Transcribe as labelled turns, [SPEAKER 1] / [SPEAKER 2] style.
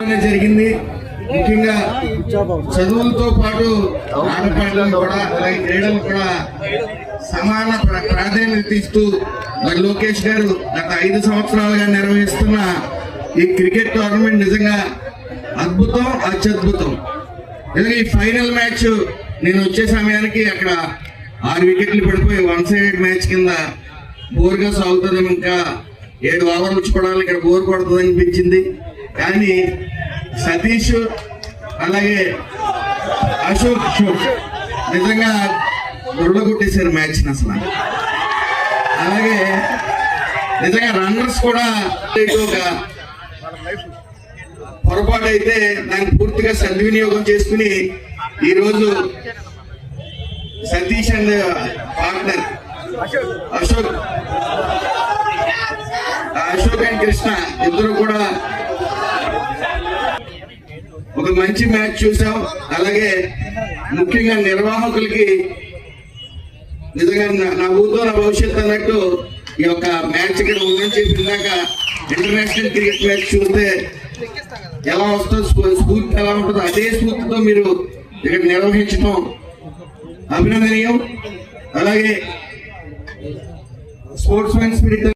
[SPEAKER 1] అద్భుతంగా జరిగింది. ముఖ్యంగా చదువులతో పాటు ఆటపాటలను కూడా అలాగే క్రీడలు కూడా సమాన ప్రాధాన్యత ఇస్తూ మరి లోకేష్ గారు గత 5 సంవత్సరాలుగా నిర్వహిస్తున్న ఈ క్రికెట్ టోర్నమెంట్ నిజంగా అద్భుతం, అత్యద్భుతం. నిజంగా ఈ ఫైనల్ మ్యాచ్ నేను వచ్చే సమయానికి అక్కడ 6 వికెట్లు పడిపోయి 1 సైడ్ మ్యాచ్ కింద బోర్గా సాగుతుంది. ఇంకా 7 ఓవర్లు చూడాలి, ఇక్కడ బోర్ పడుతుంది అనిపించింది. కానీ సతీష్ అలాగే అశోక్ నిజంగా దొరకొట్టేశారు మ్యాచ్ అసలు. అలాగే నిజంగా రన్నర్స్ కూడా ఒక పొరపాటు అయితే దాన్ని పూర్తిగా సద్వినియోగం చేసుకుని ఈరోజు Satish and partner Ashok and Krishna ఇద్దరు కూడా ఒక మంచి మ్యాచ్ చూసాం. అలాగే ముఖ్యంగా నిర్వాహకులకి నిజంగా నా ఊరితో నా భవిష్యత్తు అన్నట్టు ఈ యొక్క మ్యాచ్ ఇక్కడ ఉందని చెప్పినాక ఇంటర్నేషనల్ క్రికెట్ మ్యాచ్ చూస్తే ఎలా వస్తుందో స్ఫూర్తి ఎలా ఉంటుందో అదే స్ఫూర్తితో మీరు ఇక్కడ నిర్వహించడం అభినందనీయం. అలాగే స్పోర్ట్స్ మ్యాన్ స్పిరిట్